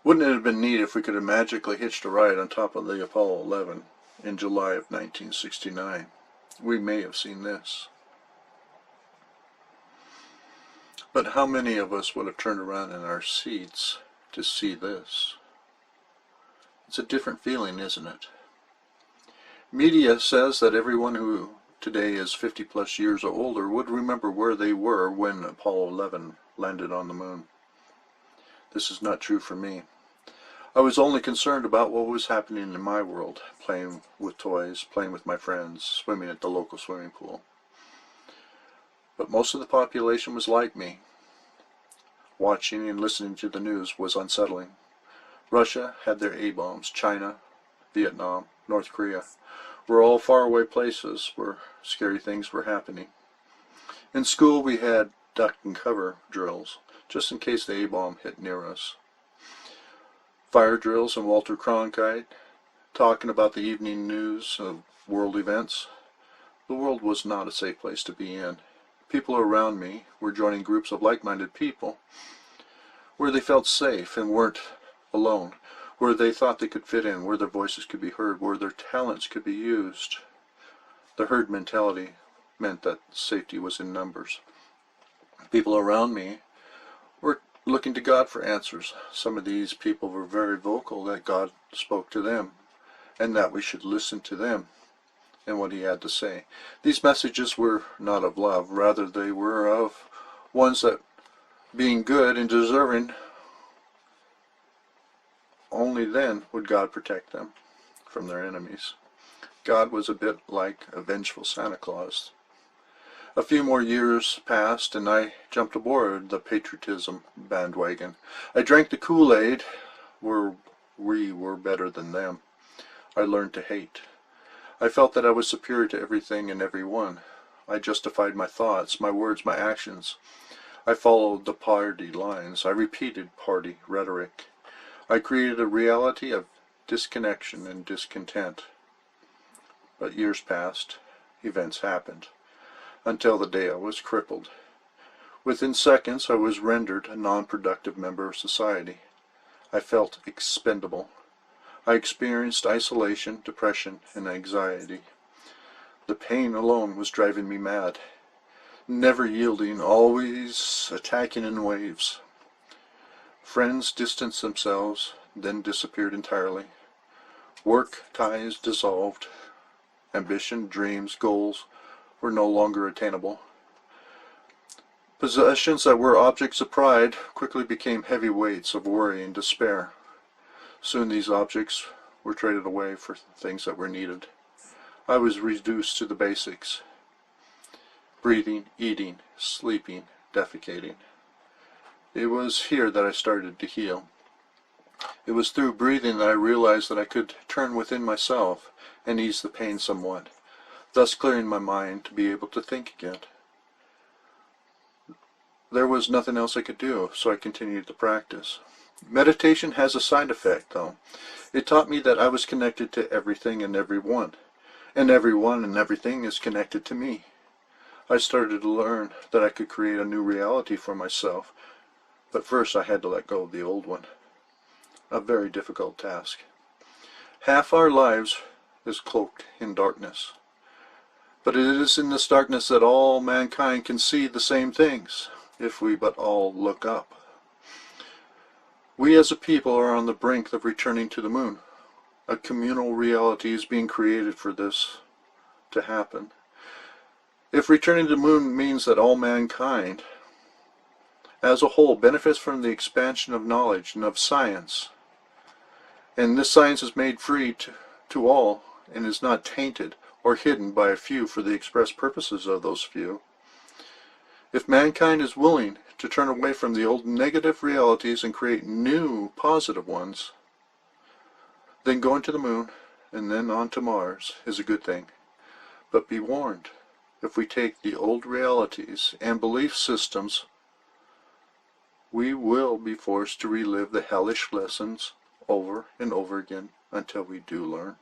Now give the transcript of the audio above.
Wouldn't it have been neat if we could have magically hitched a ride on top of the Apollo 11 in July of 1969? We may have seen this. But how many of us would have turned around in our seats to see this? It's a different feeling, isn't it? Media says that everyone who today is 50 plus years or older would remember where they were when Apollo 11 landed on the moon. This is not true for me. I was only concerned about what was happening in my world, playing with toys, playing with my friends, swimming at the local swimming pool. But most of the population was like me. Watching and listening to the news was unsettling. Russia had their A-bombs. China, Vietnam, North Korea were all faraway places where scary things were happening. In school we had duck and cover drills, just in case the A-bomb hit near us. Fire drills and Walter Cronkite, talking about the evening news of world events. The world was not a safe place to be in. People around me were joining groups of like-minded people where they felt safe and weren't alone, where they thought they could fit in, where their voices could be heard, where their talents could be used. The herd mentality meant that safety was in numbers. People around me were looking to God for answers. Some of these people were very vocal that God spoke to them and that we should listen to them and what he had to say. These messages were not of love, rather they were of ones that, being good and deserving, only then would God protect them from their enemies. God was a bit like a vengeful Santa Claus. A few more years passed and I jumped aboard the patriotism bandwagon. I drank the Kool-Aid where we were better than them. I learned to hate. I felt that I was superior to everything and everyone. I justified my thoughts, my words, my actions. I followed the party lines. I repeated party rhetoric. I created a reality of disconnection and discontent. But years passed. Events happened. Until the day I was crippled. Within seconds I was rendered a non-productive member of society. I felt expendable. I experienced isolation, depression, and anxiety. The pain alone was driving me mad. Never yielding, always attacking in waves. Friends distanced themselves, then disappeared entirely. Work ties dissolved. Ambition, dreams, goals were no longer attainable. Possessions that were objects of pride quickly became heavy weights of worry and despair. Soon these objects were traded away for things that were needed. I was reduced to the basics: breathing, eating, sleeping, defecating. It was here that I started to heal. It was through breathing that I realized that I could turn within myself and ease the pain somewhat, thus clearing my mind to be able to think again. There was nothing else I could do, so I continued to practice. Meditation has a side effect, though. It taught me that I was connected to everything and everyone and everything is connected to me. I started to learn that I could create a new reality for myself, but first I had to let go of the old one. A very difficult task. Half our lives is cloaked in darkness, but it is in this darkness that all mankind can see the same things, if we but all look up. We as a people are on the brink of returning to the moon. A communal reality is being created for this to happen. If returning to the moon means that all mankind as a whole benefits from the expansion of knowledge and of science, and this science is made free to all and is not tainted or hidden by a few for the express purposes of those few, if mankind is willing to turn away from the old negative realities and create new positive ones, then going to the moon and then on to Mars is a good thing. But be warned, if we take the old realities and belief systems, we will be forced to relive the hellish lessons over and over again until we do learn.